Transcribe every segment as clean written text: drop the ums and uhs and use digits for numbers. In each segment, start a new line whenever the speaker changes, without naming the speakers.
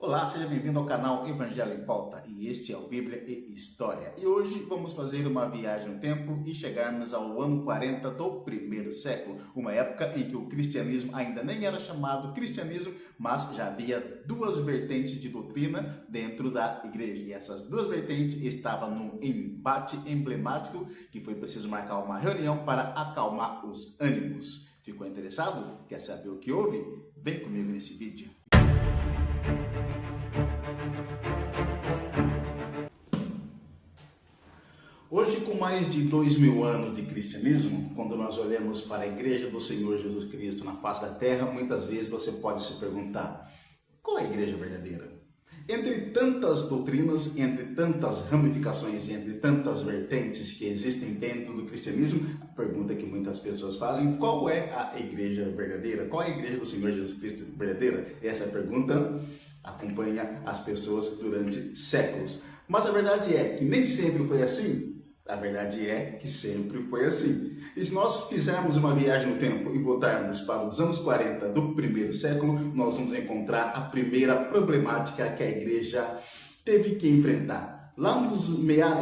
Olá, seja bem-vindo ao canal Evangelho em Pauta e este é o Bíblia e História. E hoje vamos fazer uma viagem no tempo e chegarmos ao ano 40 do primeiro século, uma época em que o cristianismo ainda nem era chamado cristianismo, mas já havia duas vertentes de doutrina dentro da igreja. E essas duas vertentes estavam num embate emblemático que foi preciso marcar uma reunião para acalmar os ânimos. Ficou interessado? Quer saber o que houve? Vem comigo nesse vídeo. Hoje, com mais de 2000 anos de cristianismo, quando nós olhamos para a Igreja do Senhor Jesus Cristo na face da terra, muitas vezes você pode se perguntar: qual é a igreja verdadeira? Entre tantas doutrinas, entre tantas ramificações, entre tantas vertentes que existem dentro do cristianismo, a pergunta que muitas pessoas fazem: qual é a igreja verdadeira? Qual é a igreja do Senhor Jesus Cristo verdadeira? Essa pergunta acompanha as pessoas durante séculos. Mas a verdade é que nem sempre foi assim. A verdade é que sempre foi assim. E se nós fizermos uma viagem no tempo e voltarmos para os anos 40 do primeiro século, nós vamos encontrar a primeira problemática que a igreja teve que enfrentar. Lá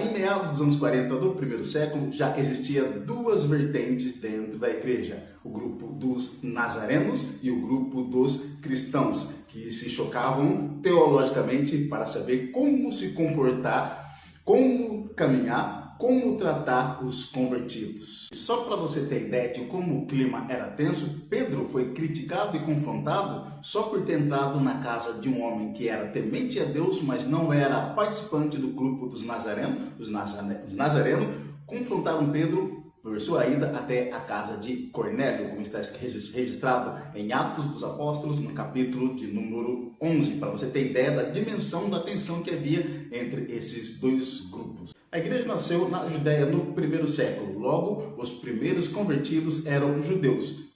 em meados dos anos 40 do primeiro século, já existia duas vertentes dentro da igreja: o grupo dos nazarenos e o grupo dos cristãos, que se chocavam teologicamente para saber como se comportar, como caminhar, como tratar os convertidos. Só para você ter ideia de como o clima era tenso, Pedro foi criticado e confrontado só por ter entrado na casa de um homem que era temente a Deus, mas não era participante do grupo dos nazarenos. Os nazarenos confrontaram Pedro por sua ida até a casa de Cornélio, como está registrado em Atos dos Apóstolos, no capítulo de número 11, para você ter ideia da dimensão da tensão que havia entre esses dois grupos. A igreja nasceu na Judéia no primeiro século. Logo, os primeiros convertidos eram judeus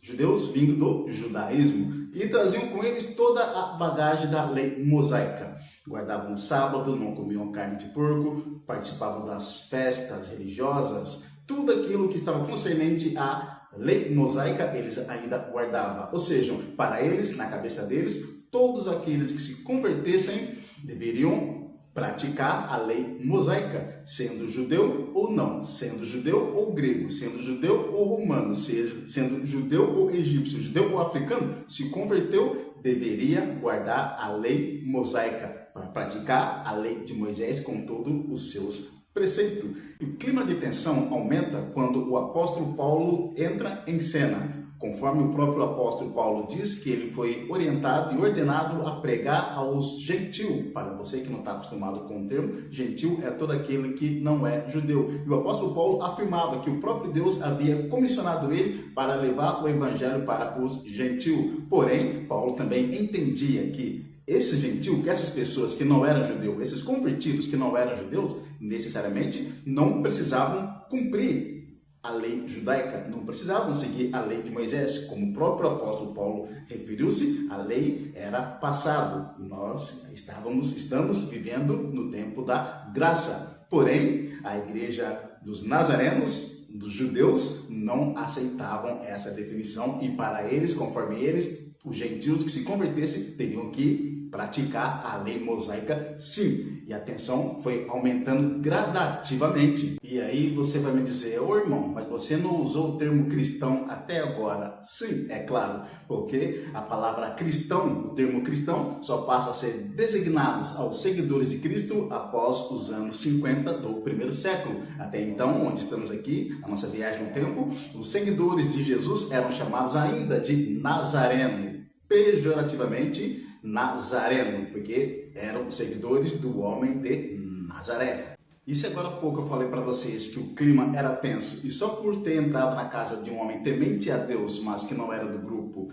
vindo do judaísmo, e traziam com eles toda a bagagem da lei mosaica. Guardavam o sábado, não comiam carne de porco, participavam das festas religiosas, tudo aquilo que estava concernente à lei mosaica eles ainda guardavam. Ou seja, para eles, na cabeça deles, todos aqueles que se convertessem deveriam praticar a lei mosaica, sendo judeu ou não, sendo judeu ou grego, sendo judeu ou romano, sendo judeu ou egípcio, judeu ou africano, se converteu, deveria guardar a lei mosaica, para praticar a lei de Moisés com todos os seus preceitos. E o clima de tensão aumenta quando o apóstolo Paulo entra em cena. Conforme o próprio apóstolo Paulo diz, que ele foi orientado e ordenado a pregar aos gentios. Para você que não está acostumado com o termo, gentil é todo aquele que não é judeu. E o apóstolo Paulo afirmava que o próprio Deus havia comissionado ele para levar o evangelho para os gentios. Porém, Paulo também entendia que esse gentil, que essas pessoas que não eram judeus, esses convertidos que não eram judeus, necessariamente não precisavam cumprir a lei judaica, não precisavam seguir a lei de Moisés. Como o próprio apóstolo Paulo referiu-se, a lei era passado. Nós estamos vivendo no tempo da graça. Porém, a igreja dos nazarenos, dos judeus, não aceitavam essa definição, e para eles, conforme eles, os gentios que se convertessem teriam que praticar a lei mosaica, sim. E a tensão foi aumentando gradativamente. E aí você vai me dizer: ô irmão, mas você não usou o termo cristão até agora? Sim, é claro, porque a palavra cristão, o termo cristão, só passa a ser designados aos seguidores de Cristo após os anos 50 do primeiro século. Até então, onde estamos aqui, a nossa viagem no tempo, os seguidores de Jesus eram chamados ainda de nazareno, pejorativamente nazareno, porque eram seguidores do homem de Nazaré. E se agora há pouco eu falei para vocês que o clima era tenso, e só por ter entrado na casa de um homem temente a Deus, mas que não era do grupo,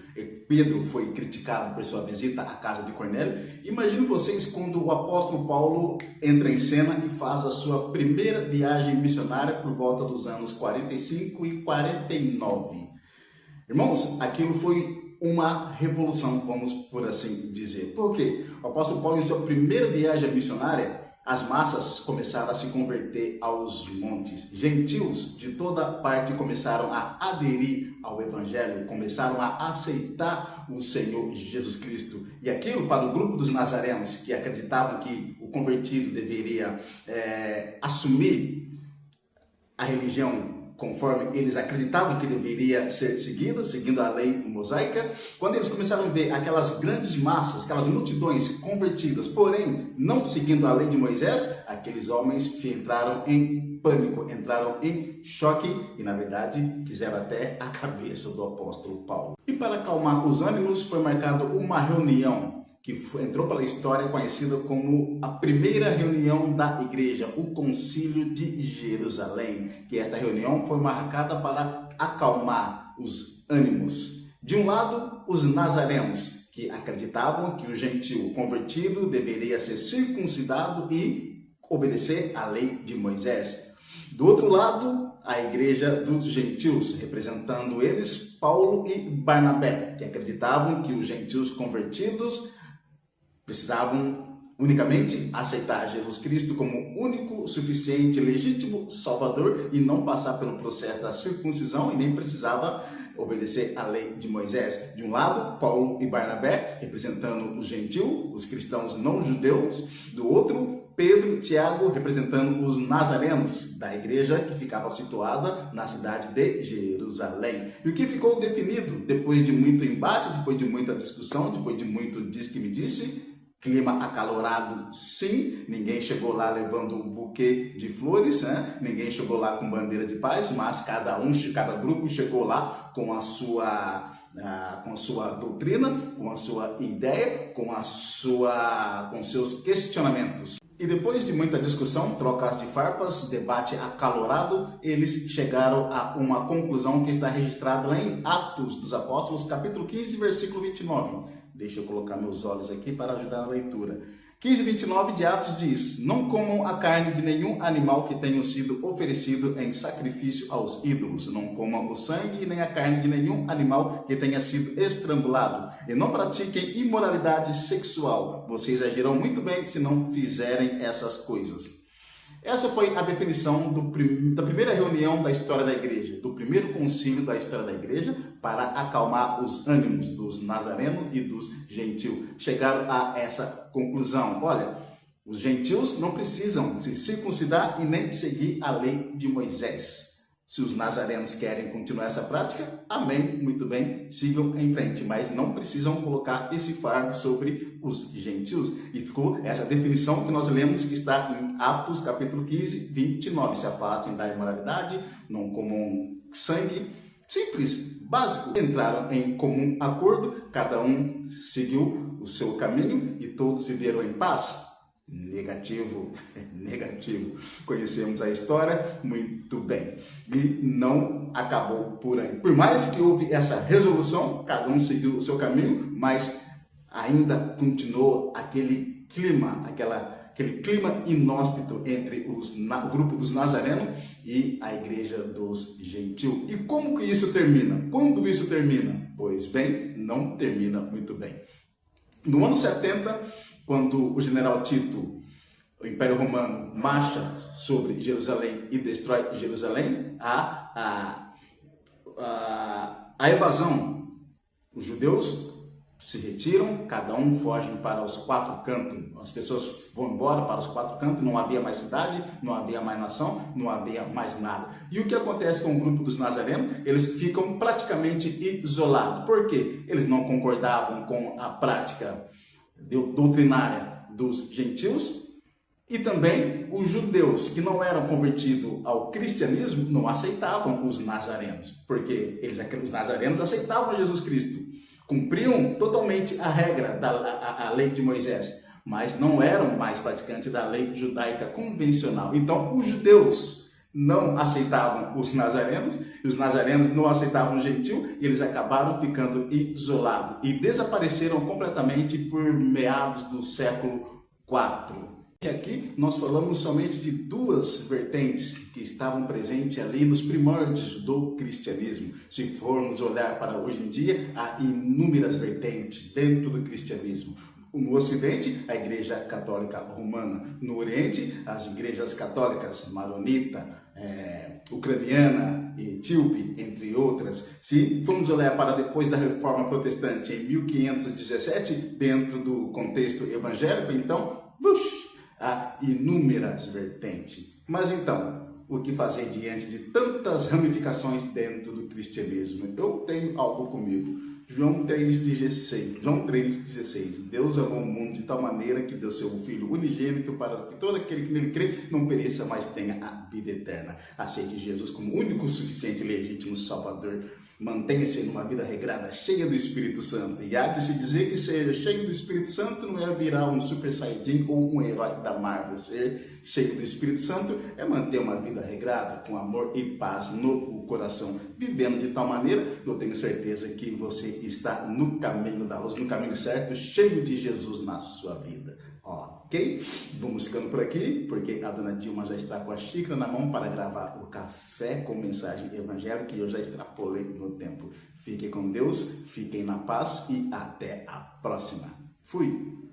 Pedro foi criticado por sua visita à casa de Cornélio, imagine vocês quando o apóstolo Paulo entra em cena e faz a sua primeira viagem missionária por volta dos anos 45 e 49. Irmãos, aquilo foi uma revolução, vamos por assim dizer. Por quê? O apóstolo Paulo, em sua primeira viagem missionária, as massas começaram a se converter aos montes. Gentios de toda parte começaram a aderir ao Evangelho, começaram a aceitar o Senhor Jesus Cristo. E aquilo para o grupo dos nazarenos, que acreditavam que o convertido deveria assumir a religião conforme eles acreditavam que deveria ser seguida, seguindo a lei mosaica, quando eles começaram a ver aquelas grandes massas, aquelas multidões convertidas, porém não seguindo a lei de Moisés, aqueles homens entraram em pânico, entraram em choque e, na verdade, quiseram até a cabeça do apóstolo Paulo. E para acalmar os ânimos, foi marcada uma reunião que entrou pela história conhecida como a primeira reunião da igreja, o Concílio de Jerusalém, que esta reunião foi marcada para acalmar os ânimos. De um lado, os nazarenos, que acreditavam que o gentio convertido deveria ser circuncidado e obedecer à lei de Moisés. Do outro lado, a igreja dos gentios, representando eles Paulo e Barnabé, que acreditavam que os gentios convertidos precisavam unicamente aceitar Jesus Cristo como único, suficiente, legítimo Salvador e não passar pelo processo da circuncisão e nem precisava obedecer à lei de Moisés. De um lado, Paulo e Barnabé, representando os gentios, os cristãos não judeus. Do outro, Pedro e Tiago, representando os nazarenos da igreja que ficava situada na cidade de Jerusalém. E o que ficou definido depois de muito embate, depois de muita discussão, depois de muito diz que me disse, clima acalorado, sim. Ninguém chegou lá levando um buquê de flores, né? Ninguém chegou lá com bandeira de paz, mas cada grupo chegou lá com a sua doutrina, com a sua ideia, com seus questionamentos. E depois de muita discussão, trocas de farpas, debate acalorado, eles chegaram a uma conclusão que está registrada lá em Atos dos Apóstolos, capítulo 15, versículo 29. Deixa eu colocar meus olhos aqui para ajudar na leitura. 15:29 de Atos diz: não comam a carne de nenhum animal que tenha sido oferecido em sacrifício aos ídolos. Não comam o sangue nem a carne de nenhum animal que tenha sido estrangulado. E não pratiquem imoralidade sexual. Vocês agirão muito bem se não fizerem essas coisas. Essa foi a definição da primeira reunião da história da igreja, do primeiro concílio da história da igreja, para acalmar os ânimos dos nazarenos e dos gentios. Chegaram a essa conclusão: olha, os gentios não precisam se circuncidar e nem seguir a lei de Moisés. Se os nazarenos querem continuar essa prática, amém, muito bem, sigam em frente, mas não precisam colocar esse fardo sobre os gentios. E ficou essa definição que nós lemos, que está em Atos capítulo 15, 29. Se afastem da imoralidade, não comam sangue. Simples, básico. Entraram em comum acordo, cada um seguiu o seu caminho e todos viveram em paz. Negativo. Conhecemos a história muito bem. E não acabou por aí. Por mais que houve essa resolução, cada um seguiu o seu caminho, mas ainda continuou aquele clima, aquele clima inóspito entre o grupo dos nazarenos e a igreja dos gentios. E como que isso termina? Quando isso termina? Pois bem, não termina muito bem. No ano 70, quando o general Tito, o Império Romano, marcha sobre Jerusalém e destrói Jerusalém, a evasão. Os judeus se retiram, cada um foge para os quatro cantos. As pessoas vão embora para os quatro cantos, não havia mais cidade, não havia mais nação, não havia mais nada. E o que acontece com o grupo dos nazarenos? Eles ficam praticamente isolados. Por quê? Eles não concordavam com a prática doutrinária dos gentios, e também os judeus que não eram convertidos ao cristianismo não aceitavam os nazarenos, porque os nazarenos aceitavam Jesus Cristo, cumpriam totalmente a regra a lei de Moisés, mas não eram mais praticantes da lei judaica convencional. Então os judeus não aceitavam os nazarenos, e os nazarenos não aceitavam o gentio, e eles acabaram ficando isolados e desapareceram completamente por meados do século IV. E aqui nós falamos somente de duas vertentes que estavam presentes ali nos primórdios do cristianismo. Se formos olhar para hoje em dia, há inúmeras vertentes dentro do cristianismo. No Ocidente, a Igreja Católica Romana. No Oriente, as igrejas católicas maronita, ucraniana, etíope, entre outras. Se formos olhar para depois da Reforma Protestante em 1517, dentro do contexto evangélico, então, há inúmeras vertentes. Mas então, o que fazer diante de tantas ramificações dentro do cristianismo? Eu tenho algo comigo. João 3,16. Deus amou o mundo de tal maneira que deu seu Filho unigênito para que todo aquele que nele crê não pereça, mas tenha a vida eterna. Aceite Jesus como único, suficiente e legítimo Salvador. Mantenha-se numa vida regrada, cheia do Espírito Santo. E há de se dizer que ser cheio do Espírito Santo não é virar um Super Saiyajin ou um herói da Marvel. Ser cheio do Espírito Santo é manter uma vida regrada, com amor e paz no coração. Vivendo de tal maneira, eu tenho certeza que você está no caminho da luz, no caminho certo, cheio de Jesus na sua vida. Ok? Vamos ficando por aqui, porque a dona Dilma já está com a xícara na mão para gravar o café com mensagem evangélica e eu já extrapolei no tempo. Fiquem com Deus, fiquem na paz e até a próxima. Fui!